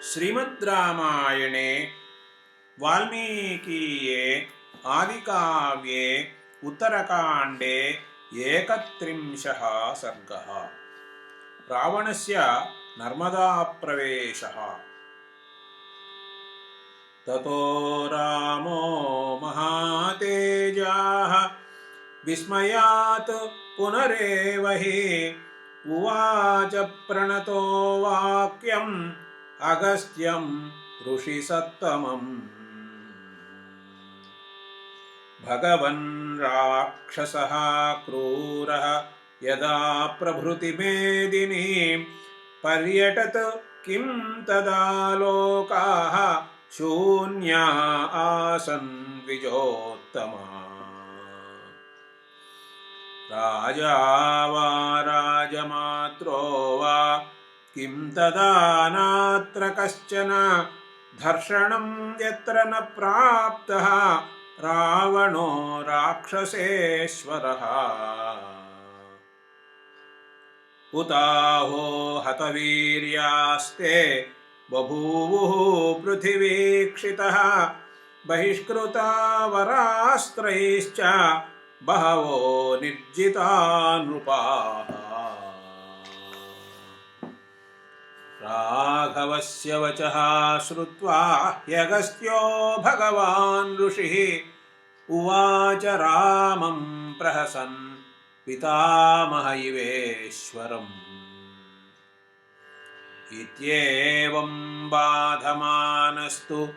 श्रीमद्रामायणे वाल्मीकीये आदिकाव्ये उत्तरकाण्डे 31 सर्गः। रावणस्य नर्मदाप्रवेशः। ततो रामो महातेजाः विस्मयात् पुनरेव हि उवाच प्रणतो वाक्यम् अगस्त्यं ऋषिसत्तमम्। भगवन् राक्षसः क्रूरः यदा प्रभृतिमेदिनीं पर्यटत किं तदा लोकाः शून्या आसन् द्विजोत्तमा। राजा वा राजमात्रो वा किं तदा नात्र कश्चन धर्षणं यत्र न प्राप्तः रावणो राक्षसेश्वरः। हुताहो हतवीर्यास्ते बभूवुः पृथिवीक्षितः बहिष्कृता वरास्त्रैश्च बहवो निर्जिता नृपाः। राघवस्य वचः श्रुत्वा ह्यगस्त्यो भगवान् ऋषिः उवाच रामं प्रहसन् पितामहैवेश्वरम्। इत्येवं बाधमानस्तु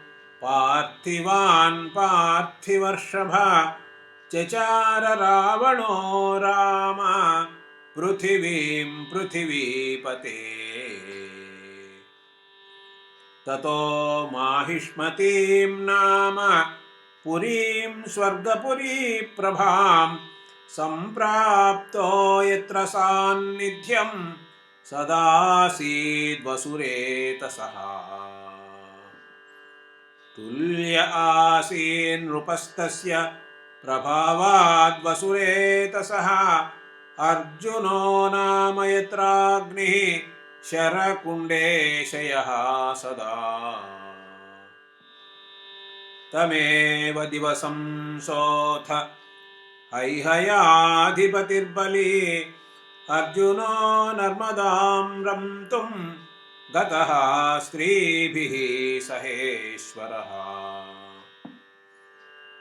पार्थिवान् पार्थिवर्षभ चचार रावणो राम पृथिवीं पृथिवीपते। ततो माहिष्मतीं नाम पुरीं स्वर्गपुरी प्रभां सम्प्राप्तो यत्र सान्निध्यं सदासीद्वसुरेतसः। तुल्य आसीन्नृपस्तस्य प्रभावाद्वसुरेतसः। अर्जुनो नाम यत्राग्निः शरकुण्डेशयः सदा। तमेव दिवसं सोऽथ हैहयाधिपतिर्बली अर्जुनो नर्मदां रम्तुं गतः स्त्रीभिः सहेश्वरः।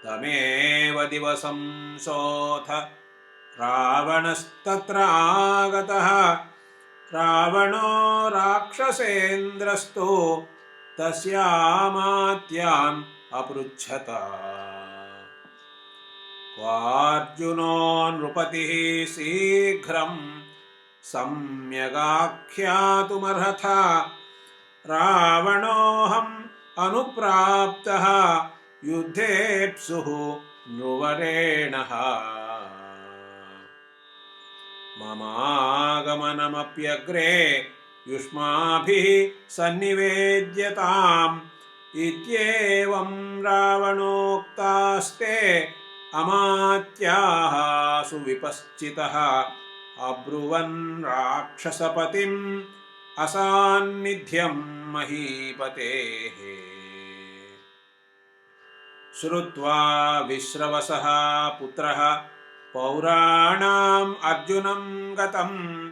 तमेव दिवसं सोऽथ रावणस्तत्र आगतः रावणो राक्षसेन्द्रस्तु तस्यामात्यान् अपृच्छत। क्वार्जुनो नृपतिः शीघ्रं सम्यगाख्यातुमर्हथ रावणोऽहम् अनुप्राप्तः युद्धेप्सुः नृवरेणः। ममागमनमप्यग्रे युष्माभिः सन्निवेद्यताम्। इत्येवं रावणोक्तास्ते अमात्याः सुविपश्चितः अब्रुवन् राक्षसपतिम् असान्निध्यं महीपतेः। श्रुत्वा विश्रवसः पुत्रः पौराणाम् अर्जुनं गतम्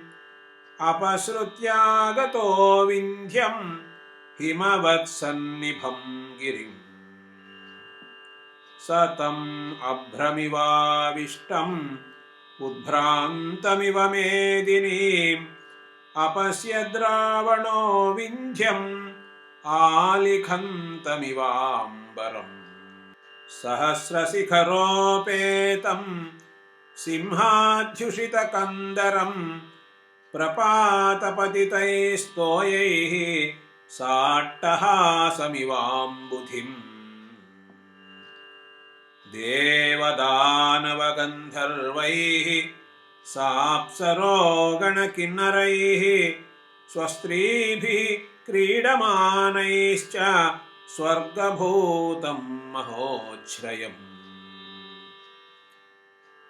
अपसृत्यागतो विन्ध्यं हिमवत्सन्निभं गिरिम्। स तम् अभ्रमिवाविष्टम् उद्भ्रान्तमिव मेदिनीम् अपश्यद्रावणो विन्ध्यम् आलिखन्तमिवाम्बरम्। सहस्रशिखरोपेतं सिंहाध्युषितकन्दरं प्रपातपतितैस्तोयैः साट्टहासमिवाम्बुधिम्। देवदानवगन्धर्वैः साप्सरो गणकिन्नरैः स्वस्त्रीभिः क्रीडमानैश्च स्वर्गभूतं महोच्छ्रयम्।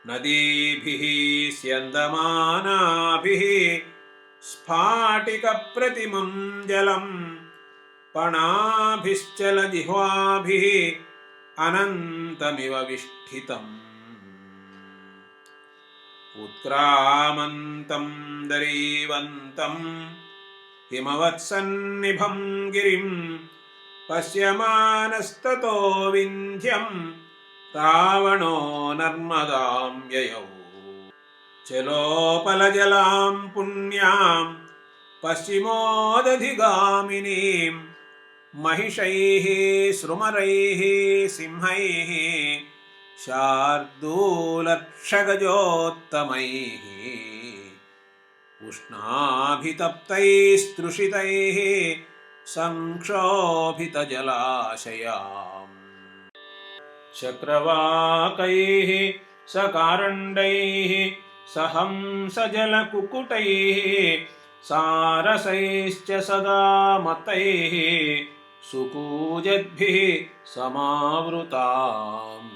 नदीभिः स्यन्दमानाभिः स्फाटिकप्रतिमं जलम् पणाभिश्चलजिह्वाभिः अनन्तमिव विष्ठितम् उत्क्रामन्तं दरीवन्तं हिमवत्सन्निभं गिरिं पश्यमानस्ततो विन्ध्यं रावणो नर्मदां ययौ चलोपलजलां पुण्यां पश्चिमोदधिगामिनीं महिषैः सृमरैः सिंहैः शार्दूलर्क्षगजोत्तमैः उष्णाभितप्तैस्तृषितैः संक्षोभितजलाशयाम् चक्रवाकैः सकारण्डैः सहंसजलकुकुटैः सारसैश्च सदा मतैः सुकूजद्भिः समावृताम्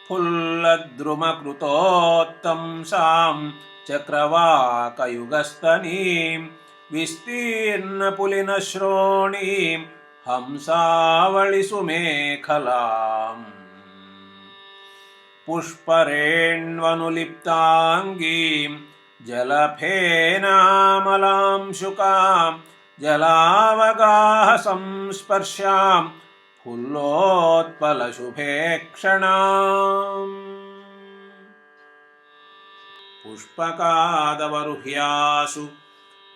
फुल्लद्रुमकृतोत्तंसां चक्रवाकयुगस्तनीं विस्तीर्णपुलिनश्रोणीं हंसावळिसुमेखलाम् पुष्परेण्वनुलिप्ताङ्गीं जलफेनामलां शुकां जलावगाहसंस्पर्शां फुल्लोत्पलशुभेक्षणाम् पुष्पकादवरुह्यासु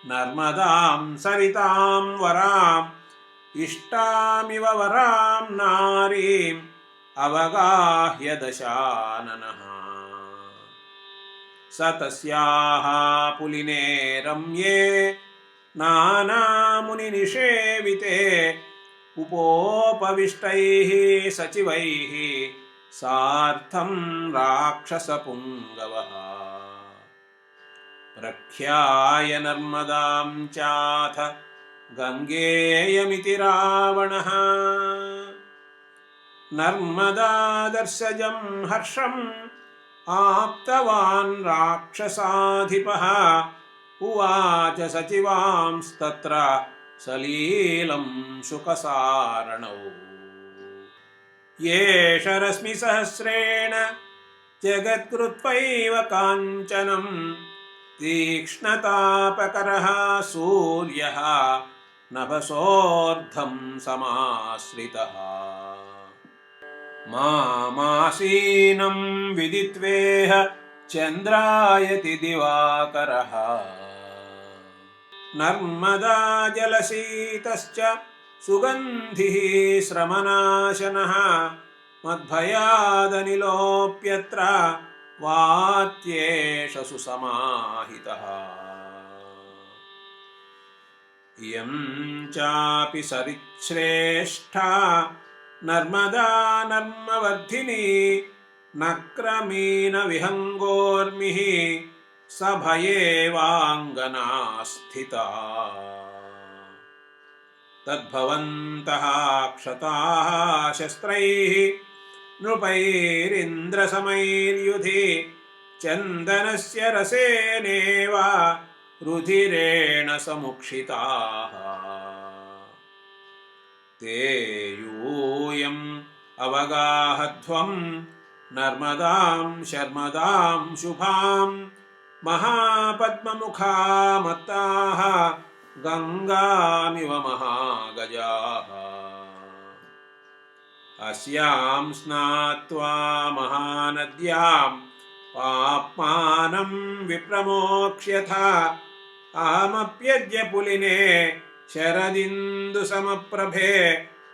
नर्मदां सरितां वराम् इष्टामिव वरां नारीम् अवगाह्य दशाननः स तस्याः पुलिने रम्ये नानामुनिनिषेविते उपोपविष्टैः सचिवैः सार्धं राक्षसपुङ्गवः प्रख्याय नर्मदां चाथ गङ्गेयमिति रावणः नर्मदादर्शजं हर्षम् आप्तवान् राक्षसाधिपः उवाच सचिवांस्तत्र सलीलं शुकसारणौ येष रश्मिसहस्रेण जगत्कृत्वैव काञ्चनं तीक्ष्णतापकरः सूर्यः नभसोर्धं समाश्रितः मामासीनं विदित्वेह चन्द्रायति दिवाकरः नर्मदा जलशीतश्च सुगन्धिः श्रमनाशनः मद्भयादनिलोप्यत्र वात्येष सुसमाहितः इयं चापि सरिच्छ्रेष्ठा नर्मदा नर्मवर्धिनी न क्रमेण विहङ्गोर्मिः सभयेवाङ्गना स्थिता तद्भवन्तः क्षताः शस्त्रैः नृपैरिन्द्रसमैर्युधि चन्दनस्य रसेनेव रुधिरेण समुक्षिताः ते यूयम् अवगाहध्वं नर्मदां शर्मदां शुभां महापद्ममुखामत्ताः गङ्गामिव महागजाः अस्यां स्नात्वा महानद्यां पाप्मानं विप्रमोक्ष्यथा अहमप्यद्य पुलिने शरदिन्दुसमप्रभे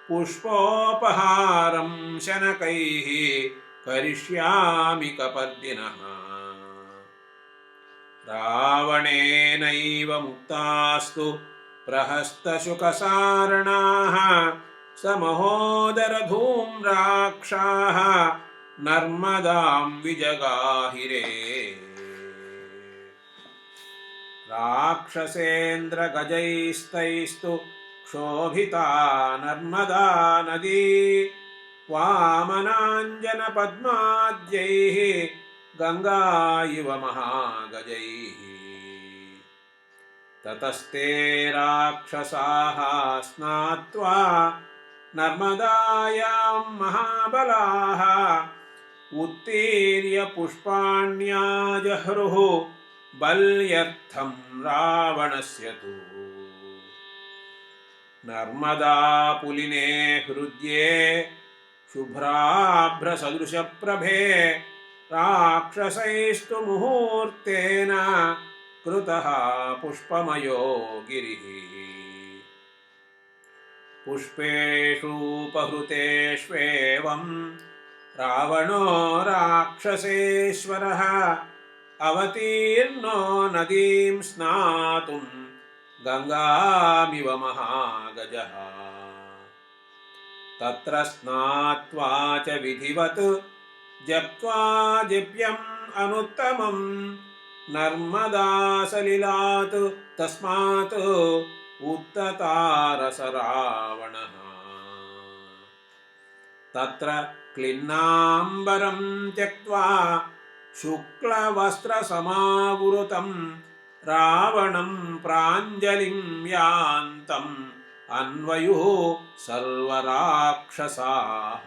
पुष्पोपहारं शनकैः करिष्यामि कपर्दिनः रावणेनैव मुक्तास्तु प्रहस्तशुकसारणाः समहोदरधूम्राक्षाः नर्मदां विजगाहिरे राक्षसेन्द्रगजैस्तैस्तु क्षोभिता नर्मदा नदी वामनाञ्जनपद्माद्यैः गङ्गा इव महागजैः ततस्ते राक्षसाः स्नात्वा नर्मदायां महाबलाः उत्तीर्य पुष्पाण्याजह्रुः बल्यर्थं रावणस्य तु। नर्मदापुलिने हृद्ये शुभ्राभ्रसदृशप्रभे राक्षसैस्तु मुहूर्तेन कृतः पुष्पमयो गिरिः। पुष्पेषूपहृतेष्वेवं रावणो राक्षसेश्वरः अवतीर्णो नदीं स्नातुं गङ्गामिव महागजः। तत्र स्नात्वा च विधिवत् जप्त्वा जिप्यम् अनुत्तमं नर्मदासलिलात् तस्मात् उत्ततारस रावणः। तत्र क्लिन्नाम्बरं त्यक्त्वा शुक्लवस्त्रसमावृतं रावणं प्राञ्जलिं यान्तम् अन्वयुः सर्वराक्षसाः।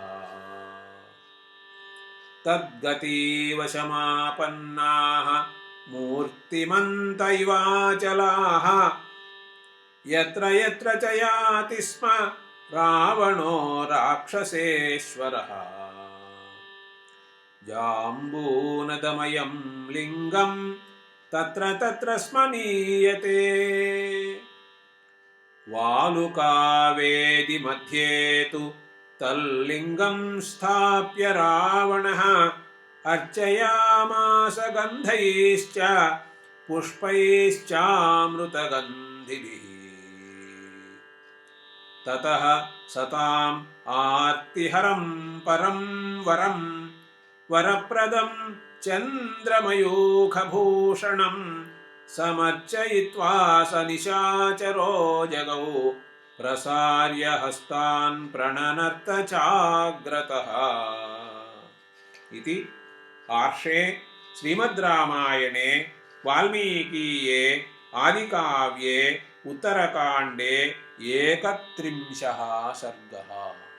तद्गतीवशमापन्नाः मूर्तिमन्त इवाचलाः यत्र यत्र च याति स्म रावणो राक्षसेश्वरः। जाम्बूनदमयं लिङ्गं तत्र तत्र स्मनीयते वालुकावेदि मध्ये तु तल्लिङ्गं स्थाप्य रावणः अर्चयामास गन्धैश्च पुष्पैश्चामृतगन्धिभिः। ततः सताम् आर्तिहरं परं वरं वरप्रदं चन्द्रमयूखभूषणं समर्चयित्वा स निशाचरो जगौ प्रसार्य हस्तान् प्रणनर्त चाग्रतः। इति आर्षे श्रीमद् रामायणे वाल्मीकीये आदिकाव्ये उत्तरकाण्डे 31 सर्गः।